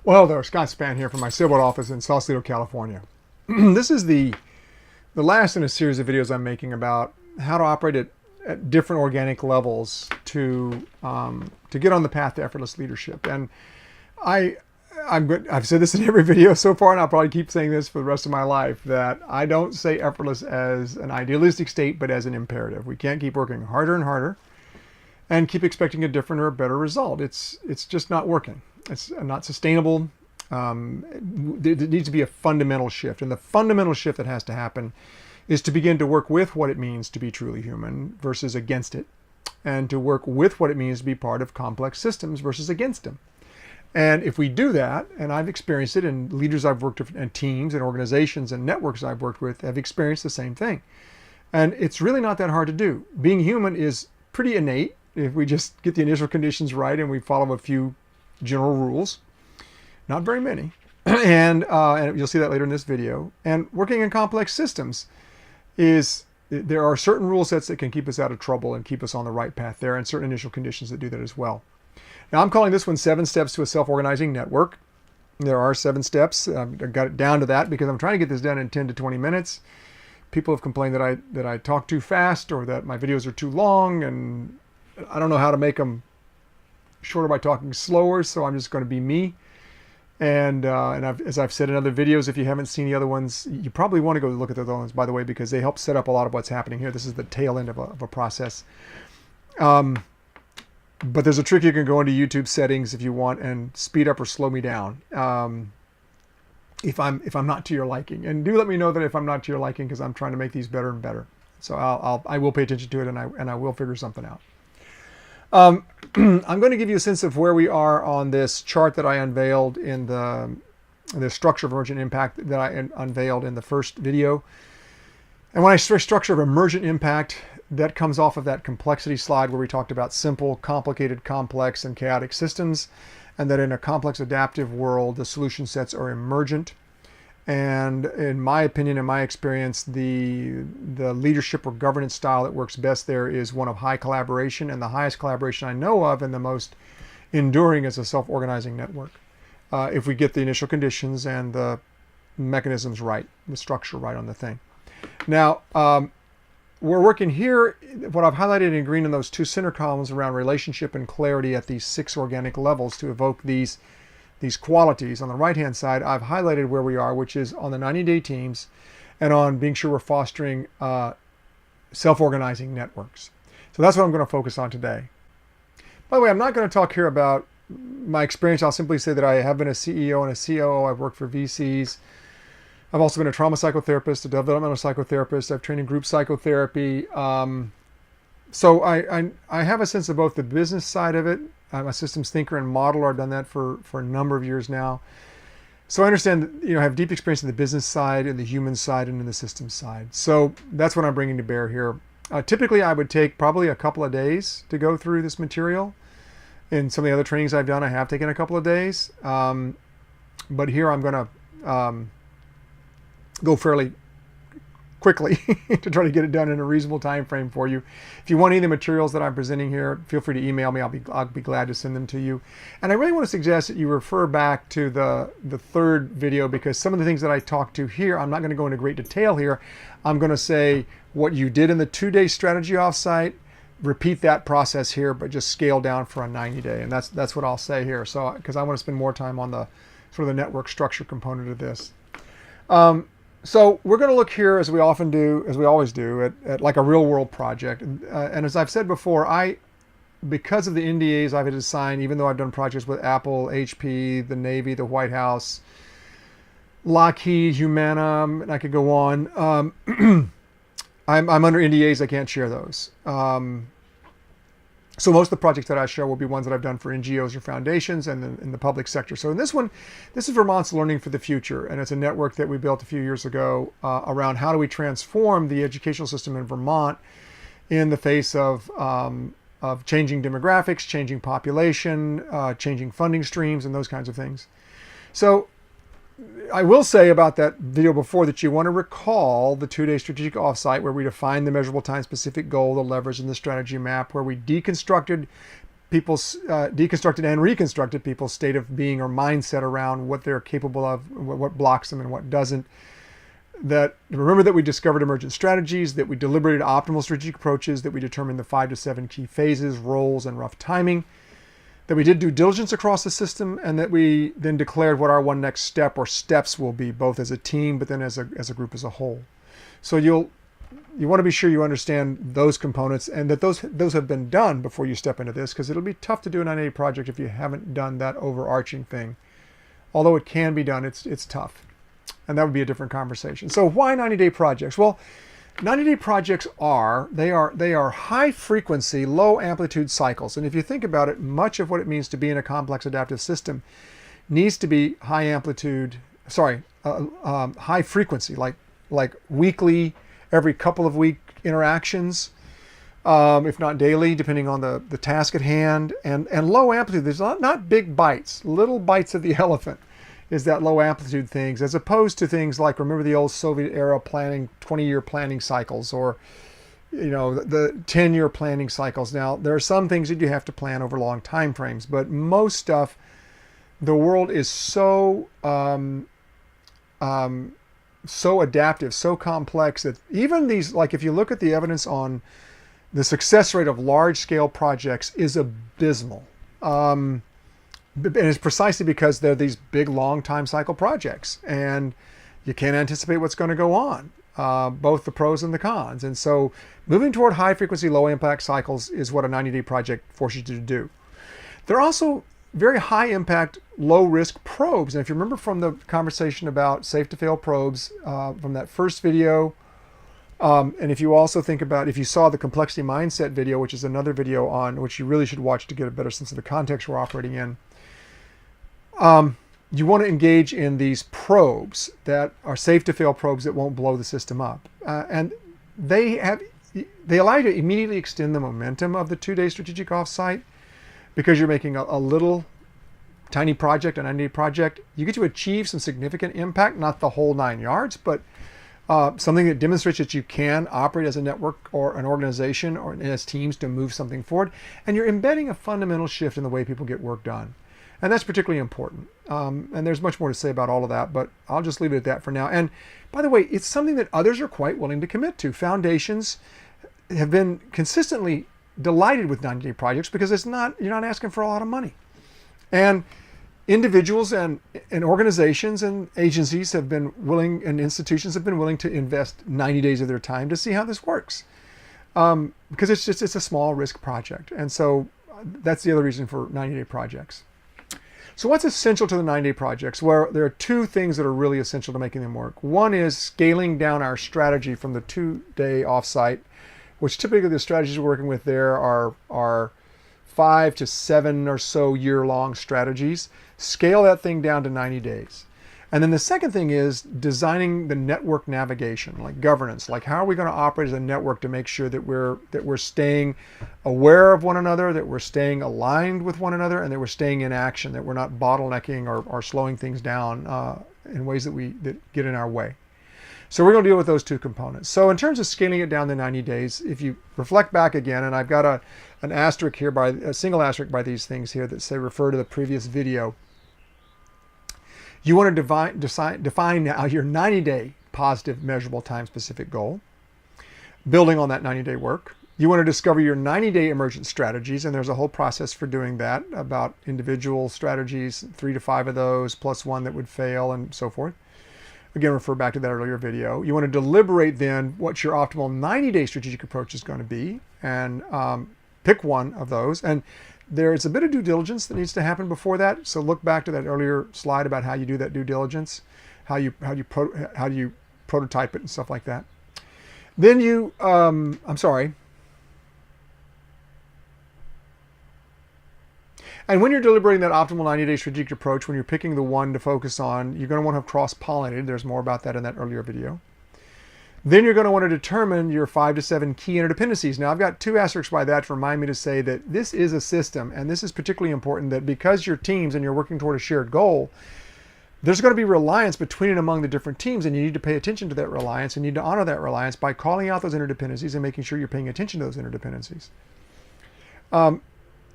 Well, there, Scott Spann here from my Sailboat office in Sausalito, California. This is the last in a series of videos I'm making about how to operate at different organic levels to get on the path to effortless leadership. And I've said this in every video so far, and I'll probably keep saying this for the rest of my life, that I don't say effortless as an idealistic state, but as an imperative. We can't keep working harder and harder and keep expecting a different or a better result. It's just not working. It's not sustainable. There needs to be a fundamental shift. And the fundamental shift that has to happen is to begin to work with what it means to be truly human versus against it. And to work with what it means to be part of complex systems versus against them. And if we do that, and I've experienced it, and leaders I've worked with, and teams and organizations and networks I've worked with have experienced the same thing. And it's really not that hard to do. Being human is pretty innate if we just get the initial conditions right and we follow a few general rules. Not very many. And you'll see that later in this video. And working in complex systems there are certain rule sets that can keep us out of trouble and keep us on the right path there, and certain initial conditions that do that as well. Now, I'm calling this one 7 Steps to a Self-Organizing Network. There are 7 steps. I've got it down to that because I'm trying to get this done in 10 to 20 minutes. People have complained that I talk too fast or that my videos are too long, and I don't know how to make them shorter by talking slower, so I'm just going to be me. And as I've said in other videos, if you haven't seen the other ones, you probably want to go look at the other ones, by the way, because they help set up a lot of what's happening here. This is the tail end of a process. But there's a trick. You can go into YouTube settings if you want and speed up or slow me down if I'm not to your liking. And do let me know that if I'm not to your liking, because I'm trying to make these better and better. So I will pay attention to it, and I will figure something out. I'm going to give you a sense of where we are on this chart that I unveiled in the structure of emergent impact that I unveiled in the first video. And when I say structure of emergent impact, that comes off of that complexity slide where we talked about simple, complicated, complex, and chaotic systems, and that in a complex adaptive world, the solution sets are emergent. And in my opinion, in my experience, the leadership or governance style that works best there is one of high collaboration, and the highest collaboration I know of and the most enduring is a self-organizing network. If we get the initial conditions and the mechanisms right, the structure right on the thing. Now, we're working here, what I've highlighted in green in those 2 center columns around relationship and clarity at these 6 organic levels to evoke these qualities. On the right-hand side, I've highlighted where we are, which is on the 90-day teams and on being sure we're fostering self-organizing networks. So that's what I'm going to focus on today. By the way, I'm not going to talk here about my experience. I'll simply say that I have been a CEO and a COO. I've worked for VCs. I've also been a trauma psychotherapist, a developmental psychotherapist. I've trained in group psychotherapy. So I have a sense of both the business side of it. I'm a systems thinker and modeler. I've done that for a number of years now. So I understand, I have deep experience in the business side, in the human side, and in the systems side. So that's what I'm bringing to bear here. Typically, I would take probably a couple of days to go through this material. In some of the other trainings I've done, I have taken a couple of days. But here I'm going to go fairly quickly to try to get it done in a reasonable time frame for you. If you want any of the materials that I'm presenting here, feel free to email me. I'll be glad to send them to you. And I really want to suggest that you refer back to the 3rd video, because some of the things that I talked to here, I'm not going to go into great detail here. I'm going to say what you did in the 2-day strategy offsite, repeat that process here, but just scale down for a 90-day. And that's what I'll say here. So, because I want to spend more time on the sort of the network structure component of this. So we're going to look here, as we often do, as we always do, at like a real world project. And as I've said before, because of the NDAs I've had to sign, even though I've done projects with Apple, HP, the Navy, the White House, Lockheed, Humana, and I could go on. I'm under NDAs. I can't share those. So most of the projects that I share will be ones that I've done for NGOs or foundations and in the public sector. So in this one, this is Vermont's Learning for the Future, and it's a network that we built a few years ago around how do we transform the educational system in Vermont in the face of changing demographics, changing population, changing funding streams, and those kinds of things. So I will say about that video before that you want to recall the 2-day strategic offsite where we defined the measurable time-specific goal, the leverage, and the strategy map, where we deconstructed people's deconstructed and reconstructed people's state of being or mindset around what they're capable of, what blocks them and what doesn't. That remember that we discovered emergent strategies, that we deliberated optimal strategic approaches, that we determined the 5 to 7 key phases, roles, and rough timing, that we did due diligence across the system, and that we then declared what our one next step or steps will be, both as a team, but then as a group as a whole. So you want to be sure you understand those components and that those have been done before you step into this, because it'll be tough to do a 90-day project if you haven't done that overarching thing. Although it can be done, it's tough. And that would be a different conversation. So why 90-day projects? Well, 90-day projects are high frequency, low amplitude cycles. And if you think about it, much of what it means to be in a complex adaptive system needs to be high frequency, like weekly, every couple of week interactions, if not daily, depending on the task at hand, and low amplitude. There's not big bites, little bites of the elephant is that low amplitude things, as opposed to things like, remember the old Soviet era planning, 20-year planning cycles, or the 10-year planning cycles. Now, there are some things that you have to plan over long time frames, but most stuff, the world is so adaptive, so complex that even these, like if you look at the evidence on the success rate of large-scale projects is abysmal. And it's precisely because they're these big, long time cycle projects, and you can't anticipate what's going to go on, both the pros and the cons. And so moving toward high frequency, low impact cycles is what a 90-day project forces you to do. They're also very high impact, low risk probes. And if you remember from the conversation about safe to fail probes from that first video, and if you also think about, if you saw the complexity mindset video, which is another video on which you really should watch to get a better sense of the context we're operating in, you want to engage in these probes that are safe to fail probes that won't blow the system up. And they allow you to immediately extend the momentum of the 2-day strategic offsite, because you're making a little tiny project, a 90-day project. You get to achieve some significant impact, not the whole 9 yards, but something that demonstrates that you can operate as a network or an organization or as teams to move something forward. And you're embedding a fundamental shift in the way people get work done. And that's particularly important. And there's much more to say about all of that, but I'll just leave it at that for now. And by the way, it's something that others are quite willing to commit to. Foundations have been consistently delighted with 90-day projects because you're not asking for a lot of money. And individuals and organizations and agencies have been willing, and institutions have been willing to invest 90 days of their time to see how this works. Because it's a small risk project. And so that's the other reason for 90-day projects. So what's essential to the 90-day projects? Well, there are two things that are really essential to making them work. One is scaling down our strategy from the 2-day offsite, which typically the strategies we're working with there are 5 to 7 or so year-long strategies. Scale that thing down to 90 days. And then the second thing is designing the network navigation, like governance, like how are we going to operate as a network to make sure that we're staying aware of one another, that we're staying aligned with one another, and that we're staying in action, that we're not bottlenecking or slowing things down in ways that get in our way. So we're going to deal with those two components. So in terms of scaling it down to 90 days, if you reflect back again, and I've got an asterisk here, a single asterisk by these things here that say refer to the previous video. You want to define now your 90-day positive, measurable, time-specific goal, building on that 90-day work. You want to discover your 90-day emergent strategies, and there's a whole process for doing that, about individual strategies, 3 to 5 of those, plus one that would fail, and so forth. Again, refer back to that earlier video. You want to deliberate then what your optimal 90-day strategic approach is going to be, and pick one of those. And there's a bit of due diligence that needs to happen before that. So look back to that earlier slide about how you do that due diligence, how do you prototype it and stuff like that. Then you, And when you're deliberating that optimal 90-day strategic approach, when you're picking the one to focus on, you're going to want to have cross-pollinated. There's more about that in that earlier video. Then you're going to want to determine your 5 to 7 key interdependencies. Now, I've got two asterisks by that to remind me to say that this is a system, and this is particularly important, that because you're teams and you're working toward a shared goal, there's going to be reliance between and among the different teams, and you need to pay attention to that reliance and need to honor that reliance by calling out those interdependencies and making sure you're paying attention to those interdependencies.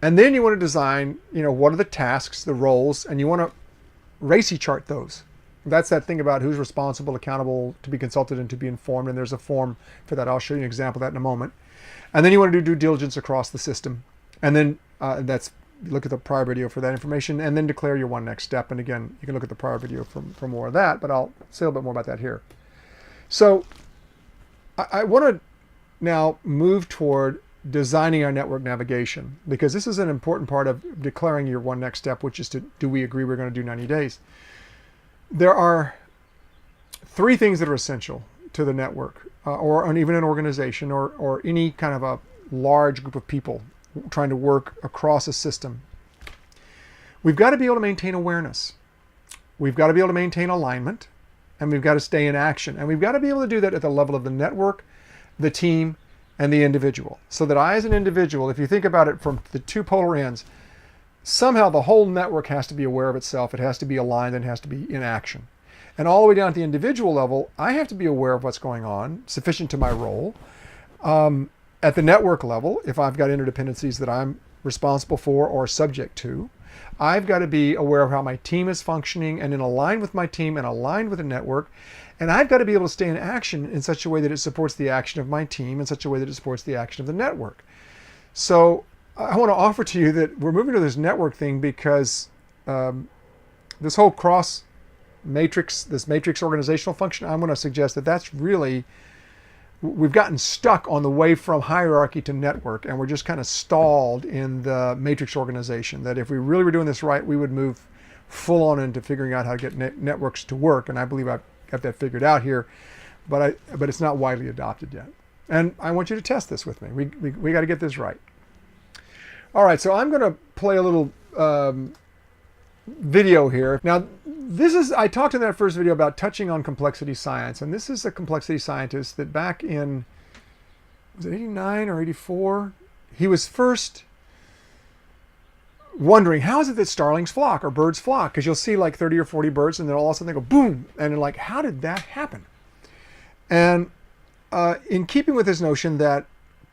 And then you want to design, what are the tasks, the roles, and you want to RACI chart those. That's that thing about who's responsible, accountable, to be consulted, and to be informed. And there's a form for that. I'll show you an example of that in a moment. And then you want to do due diligence across the system. And then look at the prior video for that information, and then declare your one next step. And again, you can look at the prior video for more of that, but I'll say a little bit more about that here. So I want to now move toward designing our network navigation, because this is an important part of declaring your one next step, which is do we agree we're going to do 90 days? There are 3 things that are essential to the network, or even an organization, or any kind of a large group of people trying to work across a system. We've got to be able to maintain awareness. We've got to be able to maintain alignment, and we've got to stay in action. And we've got to be able to do that at the level of the network, the team, and the individual. So that I, as an individual, if you think about it from the 2 polar ends, somehow the whole network has to be aware of itself. It has to be aligned and has to be in action. And all the way down at the individual level, I have to be aware of what's going on, sufficient to my role. At the network level, if I've got interdependencies that I'm responsible for or subject to, I've got to be aware of how my team is functioning and then align with my team and aligned with the network. And I've got to be able to stay in action in such a way that it supports the action of my team, in such a way that it supports the action of the network. So I want to offer to you that we're moving to this network thing because this whole cross matrix, this matrix organizational function, I'm going to suggest that that's really, we've gotten stuck on the way from hierarchy to network, and we're just kind of stalled in the matrix organization. That if we really were doing this right, we would move full on into figuring out how to get networks to work. And I believe I've got that figured out here, but it's not widely adopted yet. And I want you to test this with me. We got to get this right. All right, so I'm going to play a little video here. Now, I talked in that first video about touching on complexity science, and this is a complexity scientist that back in, was it 89 or 84? He was first wondering, how is it that starlings flock or birds flock? Because you'll see like 30 or 40 birds, and then all of a sudden they go boom, and they're like, how did that happen? And in keeping with this notion that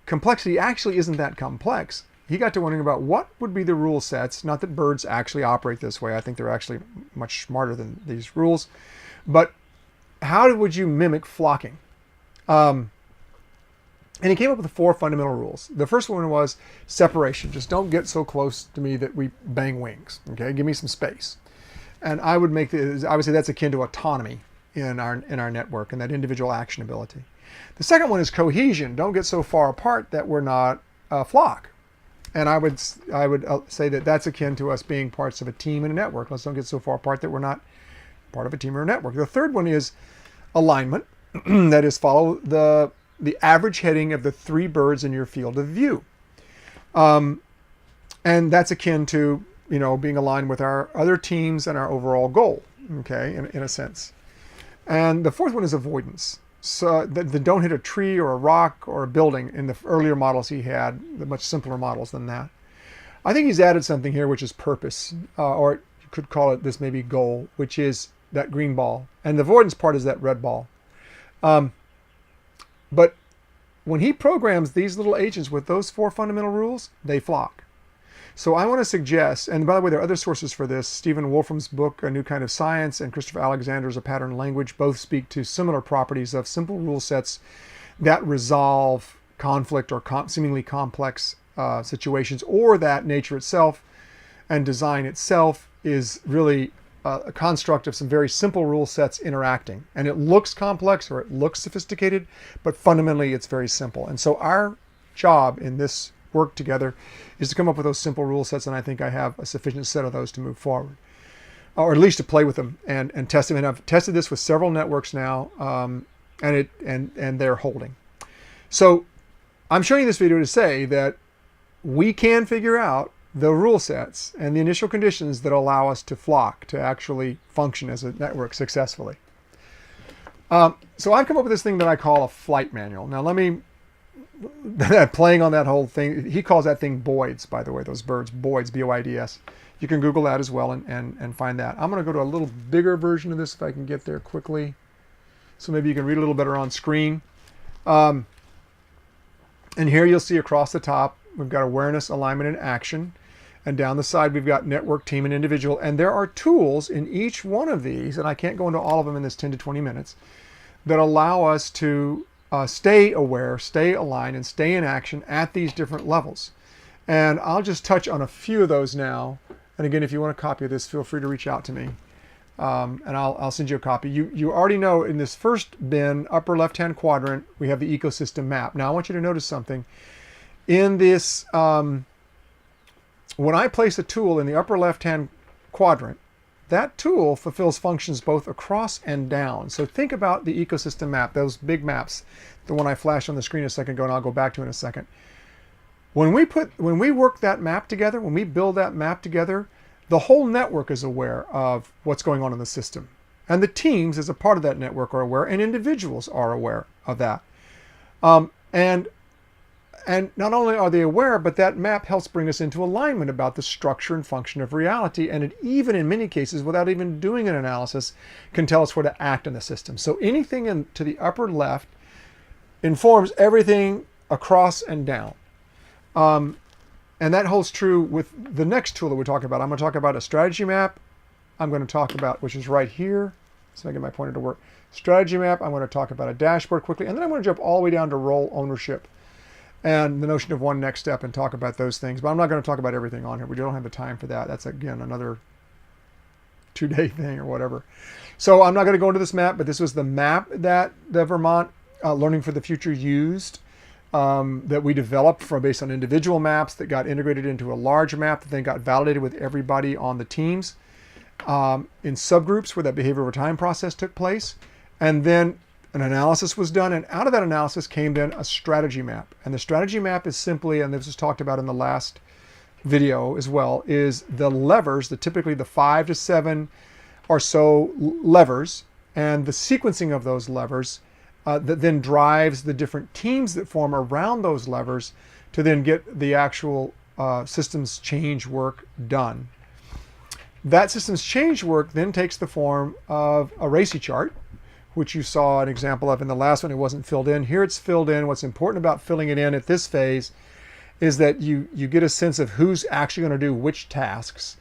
complexity actually isn't that complex, he got to wondering about what would be the rule sets. Not that birds actually operate this way. I think they're actually much smarter than these rules. But how would you mimic flocking? And he came up with 4 fundamental rules. The first one was separation. Just don't get so close to me that we bang wings. Okay, give me some space. And I would say that's akin to autonomy in our network and that individual actionability. The second one is cohesion. Don't get so far apart that we're not a flock. And I would say that that's akin to us being parts of a team and a network. Let's don't get so far apart that we're not part of a team or a network. The third one is alignment. That is, follow the average heading of the 3 birds in your field of view. And that's akin to, being aligned with our other teams and our overall goal, okay, in a sense. And the fourth one is avoidance. So the don't hit a tree or a rock or a building in the earlier models he had, the much simpler models than that. I think he's added something here, which is purpose, or you could call it this maybe goal, which is that green ball. And the avoidance part is that red ball. But when he programs these little agents with those 4 fundamental rules, they flock. So I want to suggest, and by the way, there are other sources for this. Stephen Wolfram's book, A New Kind of Science, and Christopher Alexander's A Pattern Language both speak to similar properties of simple rule sets that resolve conflict or seemingly complex situations, or that nature itself and design itself is really a construct of some very simple rule sets interacting. And it looks complex or it looks sophisticated, but fundamentally it's very simple. And so our job in this work together is to come up with those simple rule sets, and I think I have a sufficient set of those to move forward, or at least to play with them and test them. And I've tested this with several networks now, and they're holding. So I'm showing you this video to say that we can figure out the rule sets and the initial conditions that allow us to flock, to actually function as a network successfully. So I've come up with this thing that I call a flight manual. Now let me, playing on that whole thing, he calls that thing boids, by the way, those birds, boids, B-O-I-D-S. You can Google that as well and find that. I'm going to go to a little bigger version of this if I can get there quickly. So maybe you can read a little better on screen. And here you'll see across the top we've got awareness, alignment, and action. And down the side, we've got network, team, and individual. And there are tools in each one of these, and I can't go into all of them in this 10 to 20 minutes, that allow us to stay aware, stay aligned, and stay in action at these different levels. And I'll just touch on a few of those now. And again, if you want a copy of this, feel free to reach out to me. And I'll send you a copy. You already know in this first bin, upper left-hand quadrant, we have the ecosystem map. Now I want you to notice something. In this, when I place a tool in the upper left-hand quadrant, that tool fulfills functions both across and down. So think about the ecosystem map, those big maps, the one I flashed on the screen a second ago, and I'll go back to in a second. When we work that map together, when we build that map together, the whole network is aware of what's going on in the system. And the teams, as a part of that network, are aware, and individuals are aware of that. And not only are they aware, but that map helps bring us into alignment about the structure and function of reality. And it even, in many cases, without even doing an analysis, can tell us where to act in the system. So anything to the upper left informs everything across and down. And that holds true with the next tool that we're talking about. I'm going to talk about a strategy map. I'm going to talk about, which is right here. So I get my pointer to work. Strategy map. I'm going to talk about a dashboard quickly. And then I'm going to jump all the way down to role ownership and the notion of one next step and talk about those things. But I'm not going to talk about everything on here. We don't have the time for that. That's, again, another 2-day thing or whatever. So I'm not going to go into this map, but this was the map that the Vermont Learning for the Future used, that we developed based on individual maps that got integrated into a large map that then got validated with everybody on the teams in subgroups where that behavior over time process took place. And then an analysis was done, and out of that analysis came then a strategy map. And the strategy map is simply, and this was talked about in the last video as well, is the levers, typically the 5 to 7 or so levers, and the sequencing of those levers that then drives the different teams that form around those levers to then get the actual systems change work done. That systems change work then takes the form of a RACI chart, which you saw an example of in the last one. It wasn't filled in. Here it's filled in. What's important about filling it in at this phase is that you get a sense of who's actually going to do which tasks,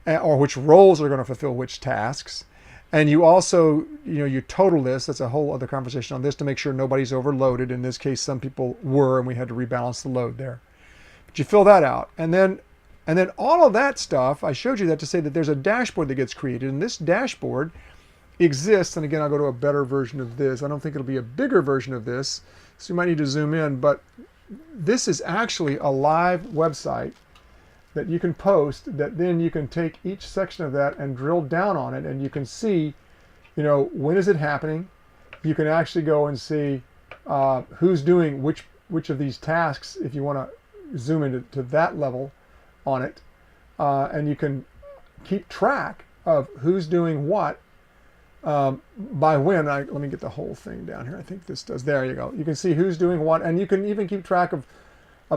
or which roles are going to fulfill which tasks. And you also, you total this. That's a whole other conversation on this to make sure nobody's overloaded. In this case, some people were, and we had to rebalance the load there. But you fill that out. And then all of that stuff, I showed you that to say that there's a dashboard that gets created. And this dashboard exists, and again, I'll go to a better version of this. I don't think it'll be a bigger version of this, so you might need to zoom in, but this is actually a live website that you can post, that then you can take each section of that and drill down on it, and you can see, when is it happening? You can actually go and see who's doing which of these tasks, if you want to zoom into that level on it, and you can keep track of who's doing what by when. Let me get the whole thing down here. I think this does. There you go. You can see who's doing what, and you can even keep track of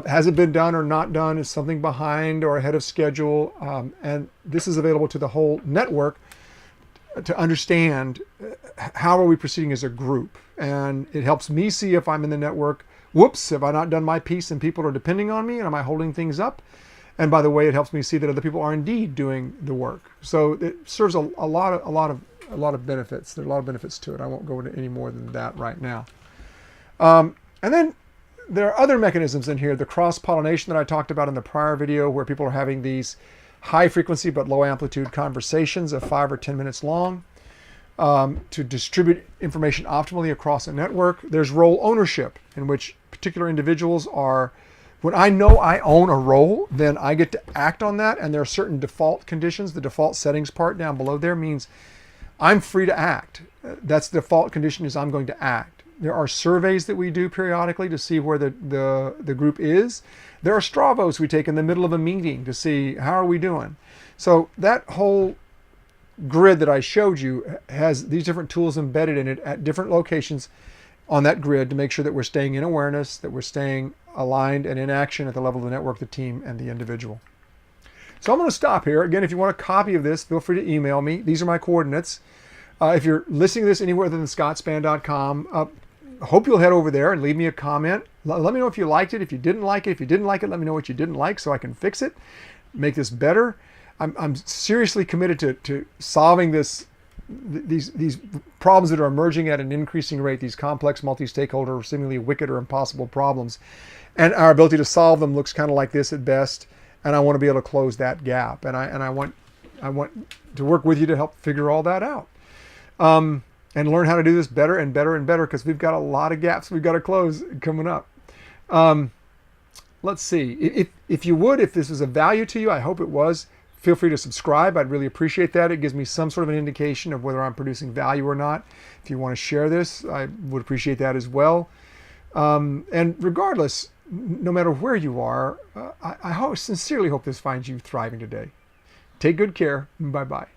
has it been done or not done, is something behind or ahead of schedule, and this is available to the whole network to understand how are we proceeding as a group. And it helps me see if I'm in the network, whoops, have I not done my piece and people are depending on me, and am I holding things up? And by the way, it helps me see that other people are indeed doing the work. So it serves a lot of benefits. There are a lot of benefits to it. I won't go into any more than that right now. And then there are other mechanisms in here. The cross-pollination that I talked about in the prior video, where people are having these high frequency but low amplitude conversations of 5 or 10 minutes long to distribute information optimally across a network. There's role ownership, in which particular individuals are, when I know I own a role, then I get to act on that, and there are certain default conditions. The default settings part down below there means I'm free to act. That's the default condition, is I'm going to act. There are surveys that we do periodically to see where the group is. There are straw votes we take in the middle of a meeting to see how are we doing. So that whole grid that I showed you has these different tools embedded in it at different locations on that grid to make sure that we're staying in awareness, that we're staying aligned and in action at the level of the network, the team, and the individual. So I'm going to stop here. Again, if you want a copy of this, feel free to email me. These are my coordinates. If you're listening to this anywhere other than scottspann.com, hope you'll head over there and leave me a comment. Let me know if you liked it, if you didn't like it. If you didn't like it, let me know what you didn't like so I can fix it, make this better. I'm seriously committed to solving these problems that are emerging at an increasing rate, these complex multi-stakeholder, seemingly wicked or impossible problems. And our ability to solve them looks kind of like this at best. And I want to be able to close that gap. And I want to work with you to help figure all that out. And learn how to do this better and better and better, because we've got a lot of gaps we've got to close coming up. Let's see. If you would, if this was of value to you, I hope it was, feel free to subscribe. I'd really appreciate that. It gives me some sort of an indication of whether I'm producing value or not. If you want to share this, I would appreciate that as well. And regardless, no matter where you are, I sincerely hope this finds you thriving today. Take good care. Bye-bye.